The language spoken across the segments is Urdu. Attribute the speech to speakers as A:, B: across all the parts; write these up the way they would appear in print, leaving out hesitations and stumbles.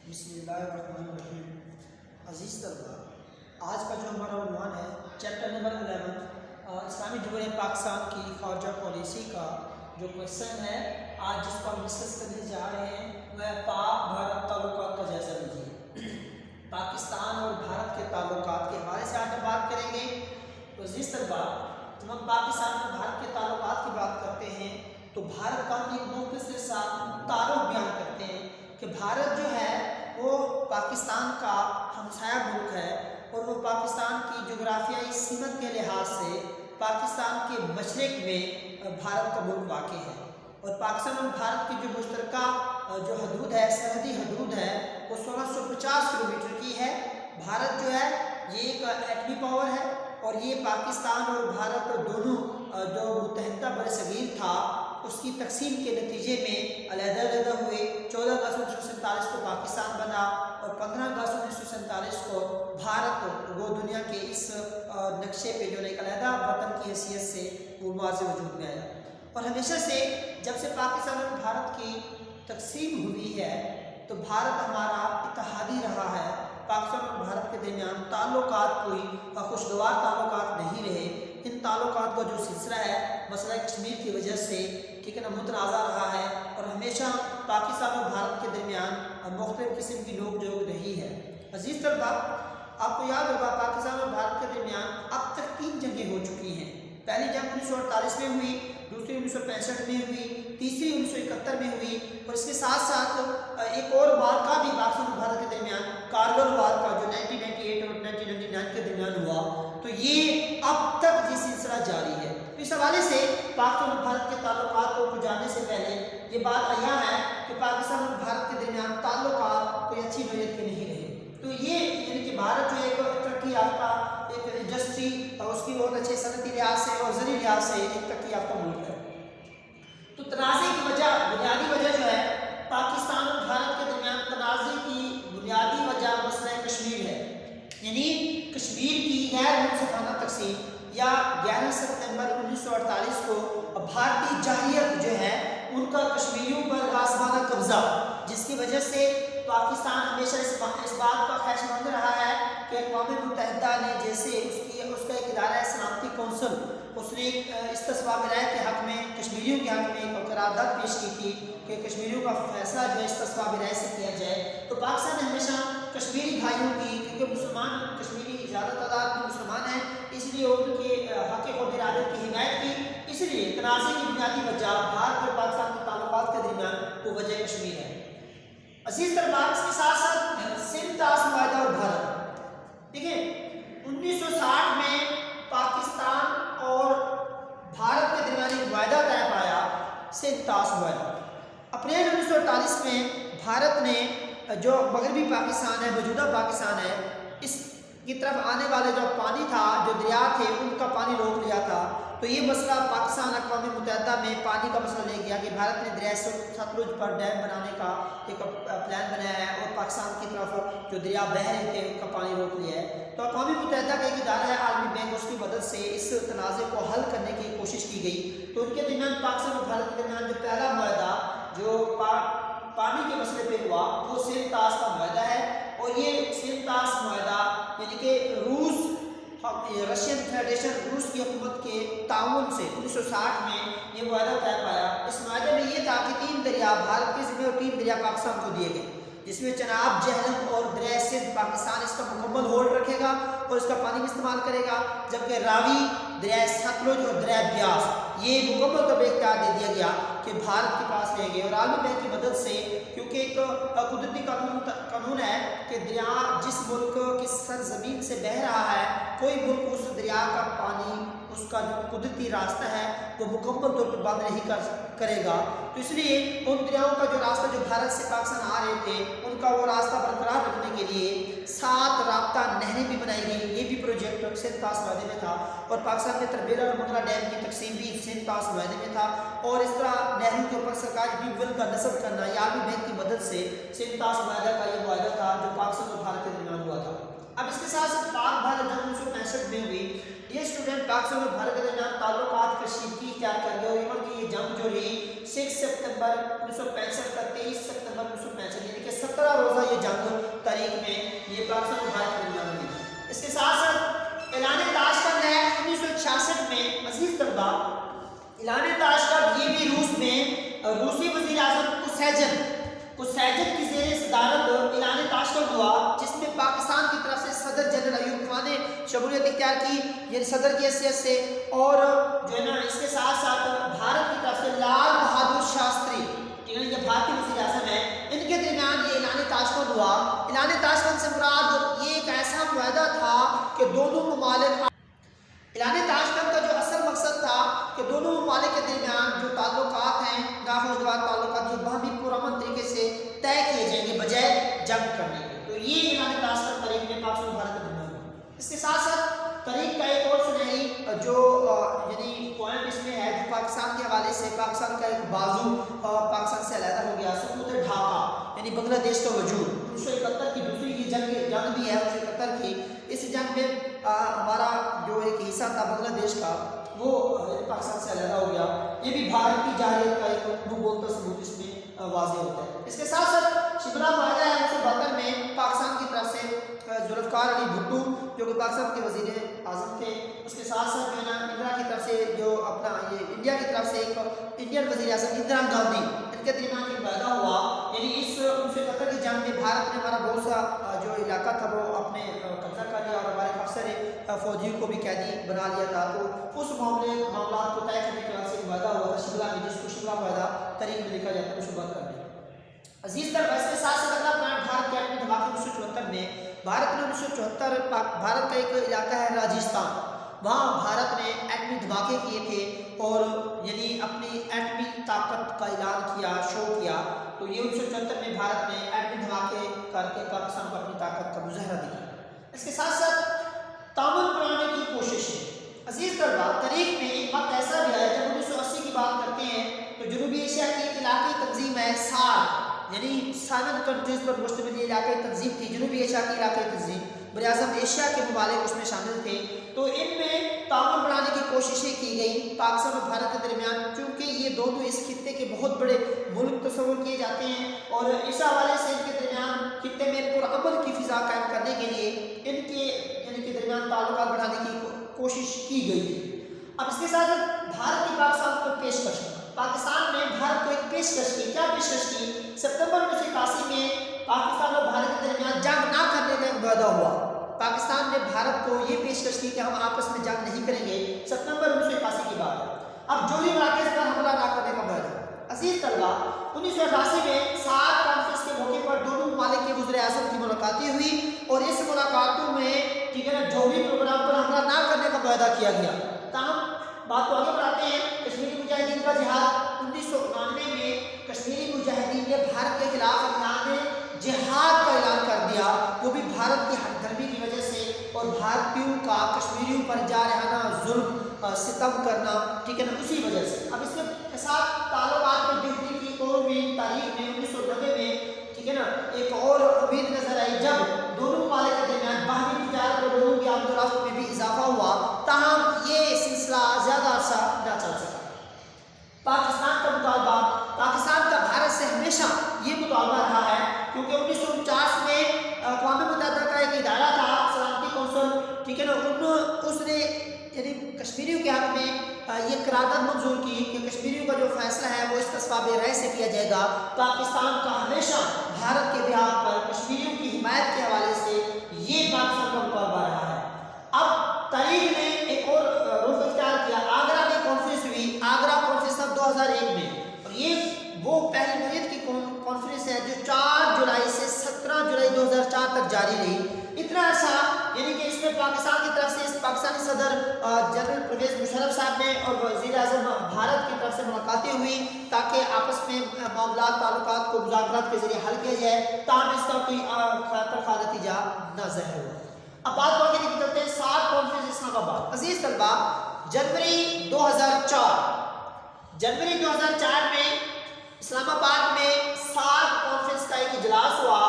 A: بسم اللہ الرحمن الرحیم۔ عزیز طلبہ، آج کا جو ہمارا عنوان ہے چیپٹر نمبر 11 اسلامی جمہوریہ پاکستان کی خارجہ پالیسی کا جو کویشچن ہے آج جس کو ہم ڈسکس کرنے جا رہے ہیں وہ ہے پاک بھارت تعلقات کا جائزہ لیجیے۔ پاکستان اور بھارت کے تعلقات کے حوالے سے آج ہم بات کریں گے۔ تو عزیز طلبہ، جب ہم پاکستان اور بھارت کے تعلقات کی بات کرتے ہیں تو بھارت کا ہم ایک مختصر سا تعارف بیان کرتے ہیں کہ بھارت جو ہے وہ پاکستان کا ہمسایہ ملک ہے اور وہ پاکستان کی جغرافیائی سمت کے لحاظ سے پاکستان کے مشرق میں بھارت کا ملک واقع ہے، اور پاکستان اور بھارت کی جو مشترکہ جو حدود ہے، سرحدی حدود ہے، وہ 1650 کلومیٹر کی ہے۔ بھارت جو ہے یہ ایک ایٹمی پاور ہے اور یہ پاکستان اور بھارت دونوں جو متحدہ برصغیر تھا اس کی تقسیم کے نتیجے میں علیحدہ علیحدہ ہوئے۔ 14 اگست 1947 کو پاکستان بنا اور 15 اگست 1947 کو بھارت وہ دنیا کے اس نقشے پہ جو ایک علیحدہ وطن کی حیثیت سے وہ واضح وجود میں آیا، اور ہمیشہ سے جب سے پاکستان اور بھارت کی تقسیم ہوئی ہے تو بھارت ہمارا اتحادی رہا ہے۔ پاکستان اور بھارت کے درمیان تعلقات کوئی خوشگوار تعلقات نہیں رہے۔ ان تعلقات کا جو سلسلہ ہے مسئلہ کشمیر کی وجہ سے ٹھیک ہے نا متنازع رہا ہے، اور ہمیشہ پاکستان اور بھارت کے درمیان مختلف قسم کی نوک جھوک رہی ہے۔ عزیز طلبہ، آپ کو یاد ہوگا پاکستان اور بھارت کے درمیان اب تک 3 جنگیں ہو چکی ہیں۔ پہلی جنگ 1948 میں ہوئی، دوسری 1965 میں ہوئی، تیسری 1971 میں ہوئی، اور اس کے ساتھ ساتھ ایک اور وار کا بھی پاکستان اور بھارت کے درمیان کارگل وار کا جو 1998 اور 1999 کے درمیان ہوا، تو یہ اب تک یہ سلسلہ جاری ہے۔ اس حوالے سے پاکستان اور بھارت کے تعلقات کو جاننے سے پہلے یہ بات عیاں ہے کہ پاکستان اور بھارت کے درمیان تعلقات کوئی اچھی نوعیت کے نہیں رہے۔ تو یہ یعنی کہ بھارت جو ایک ترقی یافتہ ایک انڈسٹری اور اس کی بہت اچھے صنعتی لحاظ سے اور زرعی لحاظ سے ایک ترقی یافتہ ملک ہے۔ تو تنازع کی وجہ بنیادی وجہ جو ہے پاکستان اور بھارت کے درمیان تنازع کی بنیادی وجہ مسئلہ کشمیر ہے، یعنی کشمیر کی غیر منصفانہ تقسیم یا 11 ستمبر 1948 کو بھارتی جارحیت جو ہے ان کا کشمیریوں پر غاصبانہ قبضہ، جس کی وجہ سے پاکستان ہمیشہ اس بات کا خواہشمند رہا ہے کہ اقوام متحدہ نے جیسے اس کا ایک ادارہ ہے سلامتی کونسل، اس نے استصواب رائے کے حق میں کشمیریوں کے حق میں ایک قرارداد پیش کی تھی کہ کشمیریوں کا فیصلہ جو ہے استصواب رائے سے کیا جائے۔ تو پاکستان نے ہمیشہ کشمیری بھائیوں کی، کیونکہ مسلمان کشمیری زیادہ تعداد میں مسلمان ہیں، اس لیے ان کے حق خود ارادت کی حمایت کی۔ اس لیے تنازع کی بنیادی وجہ بھارت اور پاکستان کے تعلقات کے درمیان وہ وجہ کشمیر ہے۔ عزیز طلباء، اس کے ساتھ ساتھ سندھ طاس معاہدہ اور بھارت، دیکھیں 1960 میں پاکستان اور بھارت کے درمیان ایک معاہدہ طے پایا، سندھ طاس معاہدہ۔ اپریل 1948 میں بھارت نے جو مغربی پاکستان ہے، موجودہ پاکستان ہے، اس کی طرف آنے والے جو پانی تھا، جو دریا تھے، ان کا پانی روک لیا تھا۔ تو یہ مسئلہ پاکستان اقوام متحدہ میں پانی کا مسئلہ لے گیا کہ بھارت نے دریائے ستلج پر ڈیم بنانے کا ایک پلان بنایا ہے اور پاکستان کی طرف جو دریا بہہ رہے تھے ان کا پانی روک لیا ہے۔ تو اقوام متحدہ کا ایک ادارہ ہے عالمی بینک، اس کی مدد سے اس تنازع کو حل کرنے کی کوشش کی گئی۔ تو ان کے درمیان پاکستان اور بھارت کے درمیان جو پہلا معاہدہ جو پانی کے مسئلے پہ ہوا وہ سندھ طاس کا معاہدہ ہے، اور یہ سندھ طاس معاہدہ یعنی کہ رشین فیڈریشن روس کی حکومت کے تعاون سے 1960 میں یہ معاہدہ طے پایا۔ اس معاہدے میں یہ تھا کہ 3 دریا بھارت کے ذمہ اور 3 دریا پاکستان کو دیے گئے، جس میں چناب، جہلم اور دریائے سندھ پاکستان اس کا مکمل ہولڈ رکھے گا اور اس کا پانی بھی استعمال کرے گا، جبکہ راوی، دریائے ستلج اور دریائے بیاس یہ مکمل طور پر اختیار دے دیا گیا کہ بھارت کے پاس رہیں گے۔ اور عالمی بینک کی مدد سے، کیونکہ ایک قدرتی قانون ہے کہ دریا جس ملک کی سرزمین سے بہہ رہا ہے، کوئی ملک اس دریا کا پانی، اس کا جو قدرتی راستہ ہے وہ مکمل طور پر بند نہیں کرے گا۔ تو اس لیے ان دریاؤں کا جو راستہ جو بھارت سے پاکستان آ رہے تھے ان کا وہ راستہ برقرار رکھنے کے لیے 7 رابطہ نہریں بھی بنائی گئی۔ یہ بھی پروجیکٹ سندھ طاس معاہدے میں تھا، اور پاکستان میں تربیلا اور منگلا ڈیم کی تقسیم بھی سندھ طاس معاہدے میں تھا، اور اس طرح نہروں کے اوپر سرکاری ٹیوب ویل کا نصب کرنا یہ عالمی بینک کی مدد سے سندھ طاس معاہدہ کا یہ معاہدہ تھا جو پاکستان اور بھارت کے درمیان ہوا تھا۔ اب اس کے ساتھ ساتھ پاک بھارت جنگ 1965 میں ہوئی۔ یہ اسٹوڈنٹ پاکستان اور بھارت کے درمیان تعلقات کشیدگی اختیار کر گئے، اور ایون کہ یہ جنگ جو رہی 6 ستمبر 1965 کا 23 ستمبر 1965 یعنی کہ 17 روزہ یہ جنگ تاریخ میں یہ پاکستان اور بھارت کے درمیان ہوئی۔ اس کے ساتھ ساتھ اعلان تاشکند ہے 1966 میں۔ عزیز طلبہ، اعلان تاشکند یہ بھی روس میں روسی وزیر اعظم کوسیجن کی زیر صدارت اعلان تاشکند ہوا، جس میں پاکستان کی طرف سے صدر جنرل ایوب خان نے شمولیت اختیار کی، یعنی صدر کی حیثیت سے، اور جو ہے نا اس کے ساتھ ساتھ بھارت کی طرف سے لال بہادر شاستری، یہ بھارتی وزیر اعظم ہے، ان کے درمیان یہ اعلان تاشکند ہوا۔ اعلان تاشکند سے مراد یہ ایک ایسا معاہدہ تھا کہ دونوں ممالک، اعلان تاشکند کا جو اصل مقصد تھا کہ دونوں ممالک کے درمیان جو تعلقات ہیں، ناخوشگوار تعلقات، یہ باہمی پرامن طریقے سے طے کیے جائیں گے بجائے جنگ کرنے کے۔ تو یہ اعلان تاشکند تاریخ میں پاکستان اور بھارت کے درمیان ہوا۔ اس کے ساتھ ساتھ تاریخ کا ایک اور سنہری جو یعنی پوائنٹ اس میں ہے، جو پاکستان کے حوالے سے پاکستان کا ایک بازو پاکستان سے علیحدہ ہو گیا، سقوط ڈھاکہ یعنی بنگلہ دیش کا وجود۔ 1971 کی دوسری یہ جنگ بھی ہے 1971 کی۔ اس جنگ میں ہمارا جو ایک حصہ تھا بنگلہ دیش کا، وہ پاکستان سے علیحدہ ہو گیا۔ یہ بھی بھارت کی جارحیت کا ایک منہ بولتا ثبوت اس میں واضح ہوتا ہے۔ اس کے ساتھ ساتھ شملہ معاہدہ ہے 1972 میں پاکستان کی طرف سے ذوالفقار علی بھٹو جو کہ پاکستان کے وزیر اعظم تھے، اس کے ساتھ ساتھ جو ہے نا اندرا کی طرف سے جو اپنا یہ انڈیا کی طرف سے ایک انڈین وزیر اعظم اندرا گاندھی، ان کے درمیان ایک معاہدہ ہوا، یعنی اس 1971 کی جنگ میں بھارت نے ہمارا بہت سا جو علاقہ تھا وہ اپنے قبضہ کر لیا اور ہمارے افسر فوجیوں کو بھی قیدی بنا لیا تھا۔ تو اس معاملات کو طے کرنے کے بعد سے ایک معاہدہ ہوا تھا شملہ میں، جس کو شملہ معاہدہ تاریخ میں لکھا جاتا ہے، اس کو بند کر دیا۔ عزیز طلبہ، اس کے ساتھ ساتھ اگلا پوائنٹ بھارت کے ایٹمی دھماکے 1974 میں، بھارت نے 1974 بھارت کا ایک علاقہ ہے راجستھان، وہاں بھارت نے ایٹمی دھماکے کیے تھے اور یعنی اپنی ایٹمی طاقت کا اعلان کیا، شو کیا۔ تو یہ 1974 میں بھارت نے ایٹمی دھماکے کر کے پاکستان کو اپنی طاقت کا مظاہرہ دیا۔ اس کے ساتھ ساتھ تعاون بڑھانے کی کوششیں۔ عزیز طلبہ، تاریخ میں ایک وقت ایسا بھی ہے جب 1980 کی بات کرتے ہیں تو جنوبی ایشیا کی ایک علاقائی تنظیم ہے SAARC، یعنی 7 کنٹریز پر مشتمل یہ علاقائی تنظیم تھی، جنوبی ایشیا کی علاقائی تنظیم، براعظم ایشیا کے ممالک اس میں شامل تھے۔ تو ان میں تعاون بڑھانے کی کوششیں کی گئی پاکستان اور بھارت کے درمیان، چونکہ یہ دونوں اس خطے کے بہت بڑے ملک تصور کیے جاتے ہیں، اور اس حوالے سے ان کے درمیان خطے میں پرامن کی فضا قائم کرنے کے لیے ان کے درمیان تعلقات بڑھانے کی کوشش کی گئی تھی۔ اب اس کے ساتھ بھارت کی پاکستان کو پیشکش، پاکستان نے بھارت کو ایک پیشکش کی۔ کیا پیشکش کی؟ سپتمبر 1981 میں پاکستان اور بھارت کے درمیان جنگ نہ کرنے کا ایک معاہدہ ہوا۔ پاکستان نے بھارت کو یہ پیشکش کی کہ ہم آپس میں جنگ نہیں کریں گے، سپتمبر 1981 کی بات ہے۔ اب جوہری مراکز پر حملہ نہ کرنے کا معاہدہ۔ عزیز طلبہ، 1988 میں 7 کانفرنس کے موقع پر دونوں ممالک کے وزراء اعظم کی ملاقاتیں ہوئی، اور اس ملاقاتوں میں جوہری پروگرام پر حملہ نہ کرنے کا معاہدہ کیا گیا۔ تاہم بات کو آگے بڑھاتے ہیں، کشمیری مجاہدین کا جہاد 1999 میں کشمیری مجاہدین نے بھارت کے خلاف اعلان جہاد کا اعلان کر دیا، وہ بھی بھارت کی ہٹ دھرمی کی وجہ سے اور بھارتیوں کا کشمیریوں پر جارحانہ ظلم ستم کرنا، ٹھیک ہے نا، اسی وجہ سے۔ اب اس کے ساتھ تعلقات میں بہتری کی ایک اور تاریخ میں 1990 میں، ٹھیک ہے نا، ایک اور امید نظر آئی جب دونوں ممالک کے درمیان باہمی تجارت اور لوگوں کی آمد و رفت میں بھی اضافہ ہوا، تاہم یہ سلسلہ زیادہ عرصہ نہ چل سکا۔ پاکستان کا مطالبہ، پاکستان کا بھارت سے ہمیشہ یہ مطالبہ رہا ہے، کیونکہ 1949 میں اقوام متحدہ کا ایک ادارہ تھا سلامتی کونسل، ٹھیک ہے نا، اس نے یعنی کشمیریوں کے حق میں یہ قرارداد منظور کی کہ کشمیریوں کا جو فیصلہ ہے وہ استصواب رائے سے کیا جائے گا۔ پاکستان کا ہمیشہ بھارت کے بہار پر کشمیریوں کی حمایت کے حوالے سے یہ پاکستان کا مطالبہ رہا ہے۔ اب تاریخ نے ایک اور رخ اختیار کیا، آگرہ میں کانفرنس ہوئی، آگرہ کانفرنس 2001 میں، اور یہ وہ پہلی نوعیت کی کانفرنس ہے جو 4 جولائی سے 17 جولائی 2004 تک جاری رہی۔ اتنا عرصہ یعنی کہ اس میں پاکستان کی طرف سے پاکستانی صدر جنرل پرویز مشرف صاحب نے اور وزیر اعظم بھارت کی طرف سے ملاقاتیں ہوئی تاکہ آپس میں معاملات تعلقات کو مذاکرات کے ذریعے حل کیا جائے، تاہم اس کا کوئی خیر نتیجہ نہ ظاہر ہوا۔ اب بات کو آگے نکلتے ہیں 7 کانفرنس اسلام آباد۔ عزیز طلبہ، جنوری 2004 میں اسلام آباد میں 7 کانفرنس کا ایک اجلاس ہوا،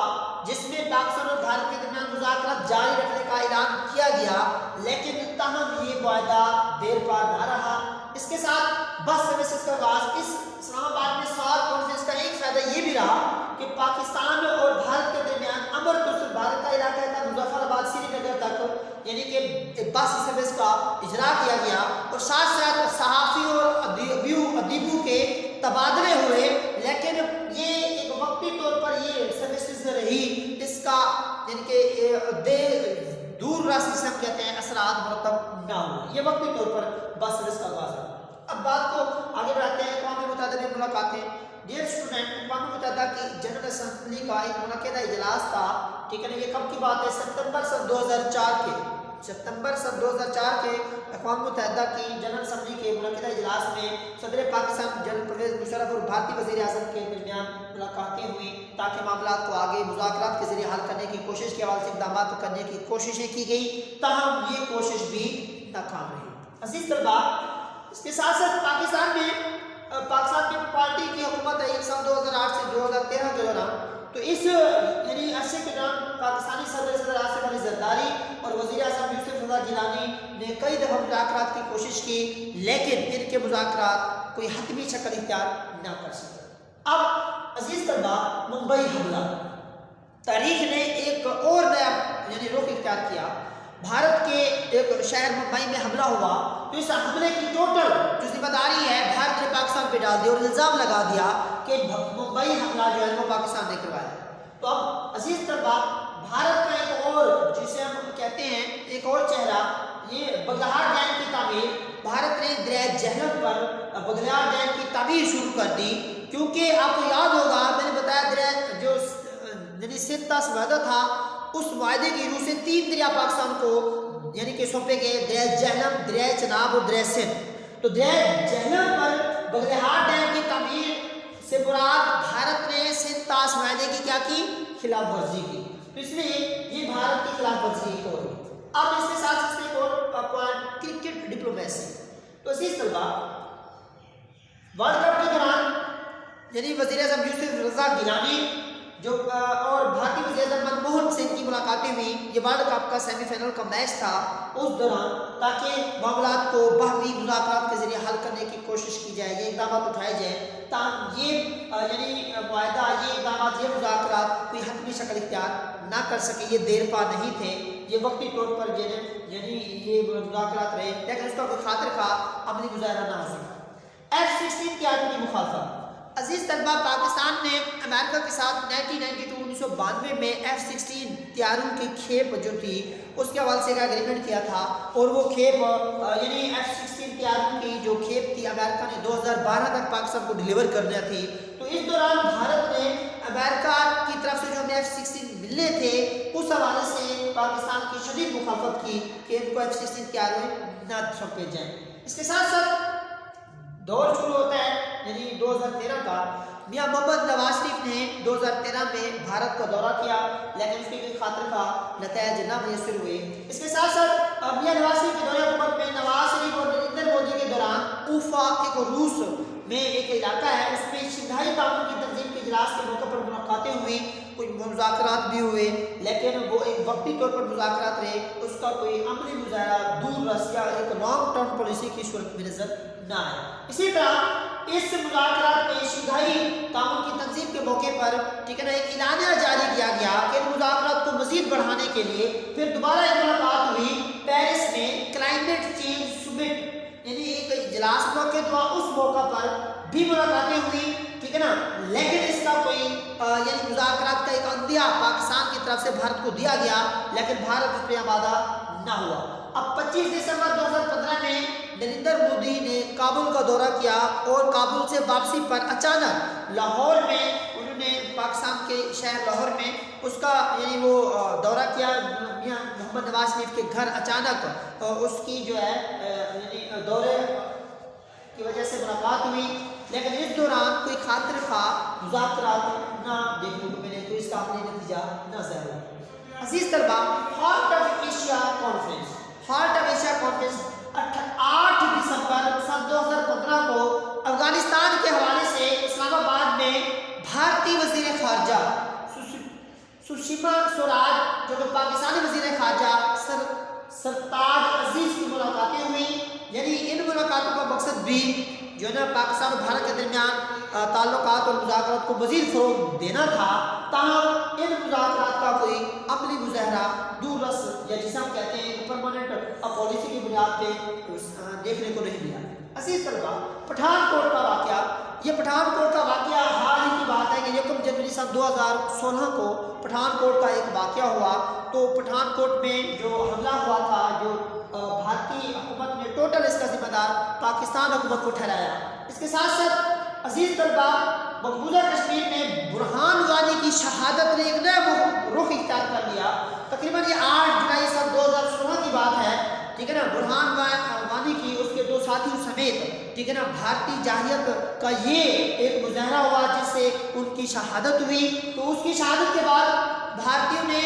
A: جس میں پاکستان اور بھارت کے درمیان مذاکرات جاری رکھنے کا اعلان کیا گیا، لیکن تاہم یہ معاہدہ دیر پا نہ رہا۔ اس کے ساتھ بس سروسز کا آغاز۔ اس اسلام آباد میں 7 کانفرنس کا ایک فائدہ یہ بھی رہا کہ پاکستان اور بھارت کے درمیان امن و یعنی کہ بس سروس کا اجرا کیا گیا اور ساتھ ساتھ صحافیوں اور ادیبوں کے تبادلے ہوئے، لیکن یہ ایک وقتی طور پر یہ سروسز رہی، اس کا یعنی کہ دور رس جسے ہم کہتے ہیں اثرات مرتب نہ ہوئے، یہ وقتی طور پر بس سروس کا آغاز ہے۔ اب بات کو آگے بڑھاتے ہیں، اقوام متحدہ میں ملاقاتیں۔ ڈیئر اسٹوڈنٹ، اقوام متحدہ کی جنرل اسمبلی کا ایک منعقدہ اجلاس تھا، ٹھیک ہے نا، یہ کب کی بات ہے؟ ستمبر سن 2004 کے اقوام متحدہ کی جنرل اسمبلی کے منعقدہ اجلاس میں صدر پاکستان جنرل پرویز مشرف اور بھارتی وزیر اعظم کے درمیان ملاقاتیں ہوئیں تاکہ معاملات کو آگے مذاکرات کے ذریعے حل کرنے کی کوشش کے حوالے سے اقدامات کرنے کی کوششیں کی گئی، تاہم یہ کوشش بھی ناکام رہی۔ عزیز طلباء، اس کے ساتھ ساتھ پاکستان پیپل پارٹی کی حکومت ہے سال 2008 سے 2013 کے دوران، تو اس یعنی عرصے کے دوران پاکستانی صدر آصف علی زرداری اور وزیر اعظم یوسف رضا گیلانی نے کئی دفعہ مذاکرات کی کوشش کی، لیکن ان کے مذاکرات کوئی حتمی شکل اختیار نہ کر سکے۔ اب عزیز طلباء، ممبئی حملہ، تاریخ نے ایک اور نیا یعنی رخ اختیار کیا۔ بھارت کے ایک شہر ممبئی میں حملہ ہوا، تو اس حملے کی ٹوٹل جو ذمہ داری ہے بھارت نے پاکستان پہ ڈال دی اور الزام لگا دیا کہ ممبئی حملہ جو ہے وہ پاکستان نے کروایا۔ تو اب عزیز طلباء، بھارت کا ایک اور جسے ہم کہتے ہیں ایک اور چہرہ، یہ بغلہار ڈیم کی تعمیر، بھارت نے دریائے جہلم پر بغلہار ڈیم کی تعمیر شروع کر دی، کیونکہ آپ کو یاد ہوگا میں نے بتایا دریا جو یعنی سیتا معاہدہ تھا، اس معاہدے کی روح سے 3 دریا پاکستان کو یعنی کہ سونپے گئے، دریائے جہلم، دریائے چناب اور دریائے سندھ۔ تو دریائے جہلم پر بغلہار ڈیم کی تعمیر سے مراد بھارت نے سندھ طاس معاہدے کی کیا کی؟ خلاف ورزی کی، تو اس لیے یہ بھارت کی خلاف ورزی ایک اور ہے۔ اب اس کے ساتھ ایک اور پوائنٹ، کرکٹ ڈپلومیسی۔ تو عزیز طلباء، ورلڈ کپ کے دوران یعنی وزیر اعظم یوسف رضا گیلانی جو اور بھارتی وزیر اعظم منموہن سنگھ کی ملاقاتیں ہوئی، یہ ورلڈ کپ کا سیمی فائنل کا میچ تھا اس دوران، تاکہ معاملات کو باہمی مذاکرات کے ذریعے حل کرنے کی کوشش کی جائے، یہ اقدامات اٹھائے جائیں تاکہ یہ یعنی معاہدہ، یہ اقدامات، یہ مذاکرات کوئی حتمی شکل اختیار نہ کر سکے، یہ دیر پا نہیں تھے، یہ وقتی طور پر یعنی یہ مذاکرات رہے، لیکن اس کا کوئی خاطر خواہ عملی مظاہرہ نہ ہو سکا۔ F-16 کی آرمی کی مخالفت۔ عزیز طلباء، پاکستان نے امریکہ کے ساتھ 1992 میں F-16 طیاروں کی کھیپ جو تھی اس کے حوالے سے ایک ایگریمنٹ کیا تھا، اور وہ کھیپ یعنی F-16 طیاروں کی جو کھیپ تھی امریکہ نے 2012 تک پاکستان کو ڈیلیور کرنا تھی۔ تو اس دوران بھارت نے امریکہ کی طرف سے جو ہمیں F-16 ملنے تھے اس حوالے سے پاکستان کی شدید مخالفت کی کہ ان کو F-16 طیارے نہ سونپے جائیں۔ اس کے ساتھ ساتھ دور شروع ہوتا ہے یعنی 2013 کا، میاں محمد نواز شریف نے 2013 میں بھارت کا دورہ کیا، لیکن اس کے کوئی خاطر کا نتائج نہ میسر ہوئے۔ اس کے ساتھ ساتھ میاں نواز شریف کے دورہ حکومت میں نواز شریف اور نریندر مودی کے دوران اوفا، ایک روس میں ایک علاقہ ہے، اس میں شنگھائی تعاون کی تنظیم کے اجلاس کے موقع پر ملاقاتیں ہوئی، کچھ مذاکرات بھی ہوئے، لیکن وہ ایک وقتی طور پر مذاکرات رہے، اس کا کوئی عملی مظاہرہ دور رس یا ایک لانگ ٹرم پالیسی کی صورت میں نظر نہ آئے۔ اسی طرح اس مذاکرات میں شنگھائی تعاون کی تنظیم کے موقع پر ٹھیک ہے نا ایک اعلامیہ جاری کیا گیا کہ ان مذاکرات کو مزید بڑھانے کے لیے پھر دوبارہ ایک ملاقات ہوئی پیرس میں، کلائمیٹ چینج سمٹ یعنی ایک اجلاس موقع ہوا، اس موقع پر بھی ملاقاتیں ہوئی، ٹھیک ہے نا، لیکن اس کا کوئی یعنی مذاکرات کا ایک عندیہ پاکستان کی طرف سے بھارت کو دیا گیا، لیکن بھارت اس پہ آمادہ نہ ہوا۔ اب 25 دسمبر 2015 میں نریندر مودی نے کابل کا دورہ کیا اور کابل سے واپسی پر اچانک لاہور میں انہوں نے پاکستان کے شہر لاہور میں اس کا یعنی وہ دورہ کیا، میاں محمد نواز شریف کے گھر اچانک اس کی جو ہے یعنی دورے کی وجہ سے ملاقات ہوئی، لیکن اس دوران کوئی خاطر خواہ مذاکرات نہ دیکھنے کو ملے، تو اس کا عملی نتیجہ نہ ظاہر ہوا۔ عزیز طلباء، heart of Asia conference, heart of Asia conference 8 دسمبر سن 2015 کو افغانستان کے حوالے سے اسلام آباد میں بھارتی وزیر خارجہ سشما سوراج جو کہ پاکستانی وزیر خارجہ سرتاج عزیز کی ملاقاتیں ہوئی، یعنی ان ملاقاتوں کا مقصد بھی جو ہے نا پاکستان اور بھارت کے درمیان تعلقات اور مذاکرات کو مزید فروغ دینا تھا، تاہم ان مذاکرات کا کوئی عملی مظاہرہ دور رس یا جسے ہم کہتے ہیں پرماننٹ پالیسی کی بنیاد پہ دیکھنے کو نہیں ملا۔ عزیز طلبہ، پٹھان کوٹ کا واقعہ، یہ پٹھان کوٹ کا واقعہ حال ہی کی بات ہے کہ 1 جنوری سن 2016 کو پٹھان کوٹ کا ایک واقعہ ہوا۔ تو پٹھان کوٹ میں جو حملہ ہوا تھا، جو بھارتی حکومت نے ٹوٹل اس کا ذمہ دار پاکستان حکومت کو ٹھہرایا۔ اس کے ساتھ ساتھ عزیز طلبہ، مقبوضہ کشمیر میں برہان وانی کی شہادت نے ایک نیا رخ اختیار کر لیا۔ تقریباً یہ 8 جولائی سن 2016 کی بات ہے، ٹھیک ہے نا۔ برہان وانی کی اس کے 2 ساتھیوں سمیت، ٹھیک ہے نا، بھارتی جارحیت کا یہ ایک مظاہرہ ہوا جس سے ان کی شہادت ہوئی۔ تو اس کی شہادت کے بعد بھارتیوں نے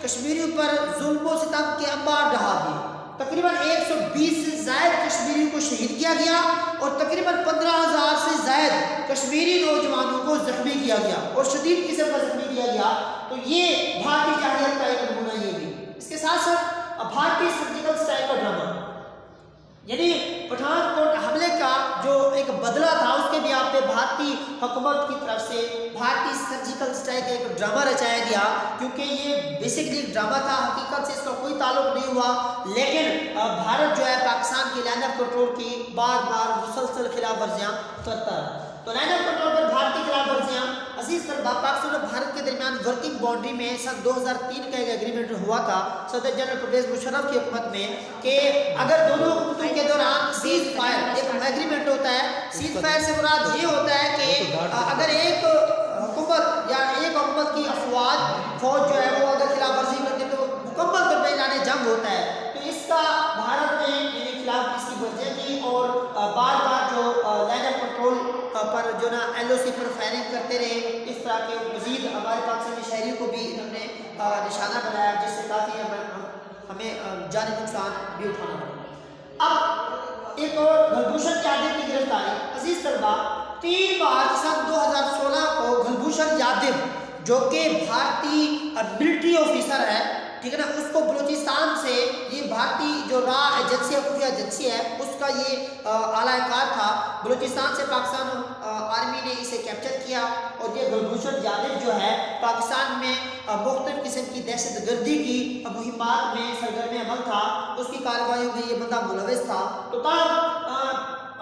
A: کشمیریوں پر ظلم و ستم کے انبار ڈھا دیے۔ تقریباً 120 سے زائد کشمیریوں کو شہید کیا گیا اور تقریباً 15,000 سے زائد کشمیری نوجوانوں کو زخمی کیا گیا اور شدید قسم کا زخمی کیا گیا۔ تو یہ بھارتی جارحیت کا ایک نمونہ یہ بھی۔ اس کے ساتھ ساتھ بھارتی سرجیکل اسٹرائک کا ڈرامہ، یعنی پٹھان کوٹ حملے کا جو ایک بدلہ تھا، اس کے بھی آپ پہ بھارتی حکومت کی طرف سے بھارتی سرجیکل اسٹرائک کا ایک ڈرامہ رچایا گیا، کیونکہ یہ بیسکلی ایک ڈرامہ تھا، حقیقت سے اس کا کوئی تعلق نہیں ہوا، لیکن بھارت جو ہے پاکستان کی لائن آف کنٹرول کی بار بار مسلسل خلاف ورزیاں کرتا ہے۔ تو لائن آف کنٹرول پر بھارتی خلاف ورزیاں، عزیز طلبہ، پاکستان اور بھارت کے درمیان ورکنگ باؤنڈری میں سن 2003 کا ایک ایگریمنٹ ہوا تھا صدر جنرل پرویز مشرف کی حکومت میں کہ اگر دونوں حکومتوں کے دوران سیز فائر ایک ایگریمنٹ ہوتا ہے۔ سیز فائر سے مراد یہ ہوتا ہے کہ اگر ایک حکومت یا ایک حکومت کی فوج جو ہے وہ اگر خلاف ورزی کرتی ہے تو مکمل طور پہ اعلان جنگ ہوتا ہے۔ تو اس کا بھارت نے خلاف اس کی ورزیاں کی اور بار بار جو لائن آف کنٹرول پر جو نا LOC پر فائرنگ کرتے رہے۔ اس طرح کے مزید ہمارے پاکستانی شہریوں کو بھی انہوں نے نشانہ بنایا، جس سے کافی ہمیں جانی نقصان بھی اٹھانا پڑا۔ اب ایک اور گلبھوشن یادو کی گرفتاری، عزیز طلبہ، 3 مارچ سن 2016 کو گلبھوشن یادو جو کہ بھارتی ملٹری آفیسر ہے، ٹھیک ہے نا، اس کو بلوچستان سے، یہ بھارتی جو را ایجنسی ہے، خفیہ ایجنسی ہے، اس کا یہ اعلیٰ کار تھا، بلوچستان سے پاکستان آرمی نے اسے کیپچر کیا اور یہ گلبھوشن یادو جو ہے پاکستان میں مختلف قسم کی دہشت گردی کی مہمات میں سرگرم عمل تھا، اس کی کارروائیوں میں یہ بندہ ملوث تھا۔ تو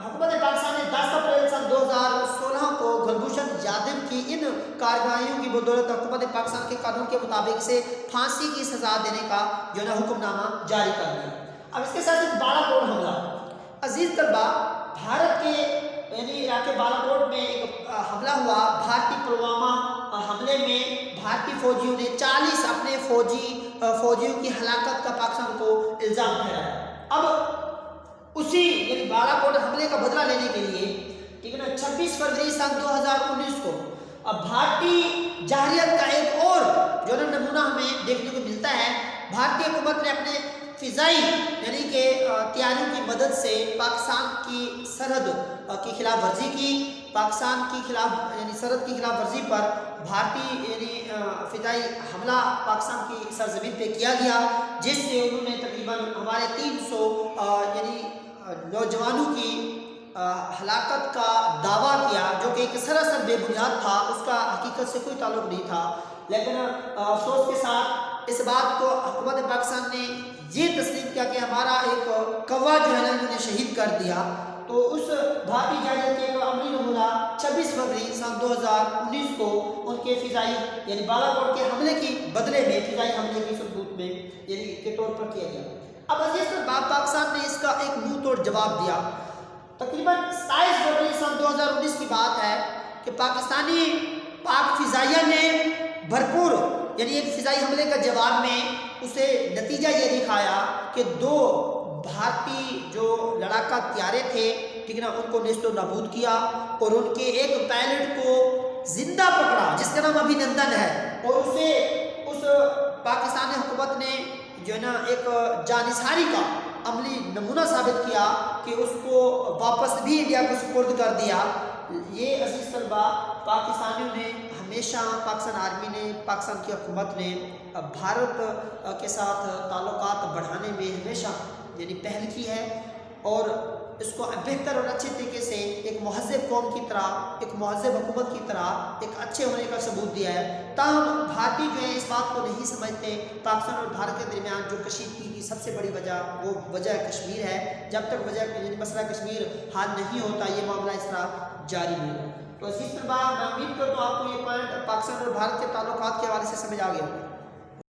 A: حکومت پاکستان نے 10 اپریل سن 2016 کو گلبھوشن یادو کی ان کارروائیوں کی بدولت حکومت پاکستان کے قانون کے مطابق اسے پھانسی کی سزا دینے کا جو ہے حکم نامہ جاری کر دیا۔ اب اس کے ساتھ بالا کوٹ حملہ، عزیز طلبہ، بھارت کے یعنی علاقے بالا کوٹ میں ایک حملہ ہوا۔ بھارتی پلوامہ حملے میں بھارتی فوجیوں نے 40 اپنے فوجیوں کی ہلاکت کا پاکستان کو الزام ٹھہرایا۔ اب اسی یعنی بالا کوٹ حملے کا بدلہ لینے کے لیے، ٹھیک ہے نا، 26 فروری سن 2019 کو اب بھارتی جارحیت کا ایک اور جو نمونہ ہمیں دیکھنے کو ملتا ہے۔ بھارتی حکومت نے اپنے فضائی یعنی کہ تیاریوں کی مدد سے پاکستان کی سرحد کی خلاف ورزی کی۔ پاکستان کی خلاف یعنی سرحد کی خلاف ورزی پر بھارتی یعنی فضائی حملہ پاکستان کی سرزمین پہ کیا گیا، جس سے انہوں نے تقریباً ہمارے 300 یعنی نوجوانوں کی ہلاکت کا دعویٰ کیا، جو کہ ایک سراسر بے بنیاد تھا، اس کا حقیقت سے کوئی تعلق نہیں تھا۔ لیکن افسوس کے ساتھ اس بات کو حکومت پاکستان نے یہ تسلیم کیا کہ ہمارا ایک کوا جو ہے نا انہوں نے شہید کر دیا۔ تو اس بھارتی جارحیت کے ایک عملی نمونہ 26 فروری سن 2019 کو ان کے فضائی یعنی بالا کوٹ کے حملے کی بدلے میں فضائی حملے کی ثبوت میں یعنی کے طور پر کیا گیا۔ اب عزیز طلبہ، پاکستان نے اس کا ایک منہ توڑ جواب دیا۔ تقریباً 27 فروری سن 2019 کی بات ہے کہ پاکستانی پاک فضائیہ نے بھرپور یعنی ایک فضائی حملے کا جواب میں اسے نتیجہ یہ دکھایا کہ 2 بھارتی جو لڑاکا طیارے تھے، ٹھیک ہے نا، ان کو نیست و نابود کیا اور ان کے ایک پائلٹ کو زندہ پکڑا جس کا نام ابھینندن ہے، اور اسے اس پاکستانی حکومت نے جو ہے نا ایک جانثاری کا عملی نمونہ ثابت کیا کہ اس کو واپس بھی انڈیا کو سپرد کر دیا۔ یہ عزیز طلبہ، پاکستانیوں نے ہمیشہ، پاکستان آرمی نے، پاکستان کی حکومت نے بھارت کے ساتھ تعلقات بڑھانے میں ہمیشہ یعنی پہل کی ہے، اور اس کو بہتر اور اچھے طریقے سے ایک مہذب قوم کی طرح، ایک مہذب حکومت کی طرح ایک اچھے ہونے کا ثبوت دیا ہے۔ تاہم بھارتی جو ہے اس بات کو نہیں سمجھتے۔ پاکستان اور بھارت کے درمیان جو کشیدگی کی سب سے بڑی وجہ وہ وجہ کشمیر ہے۔ جب تک مسئلہ کشمیر حل نہیں ہوتا یہ معاملہ اس طرح جاری نہیں ہوگا۔ تو اسی طرح میں امید کرتا ہوں آپ کو یہ پوائنٹ پاکستان اور بھارت کے تعلقات کے حوالے سے سمجھ آ گیا ہوگا۔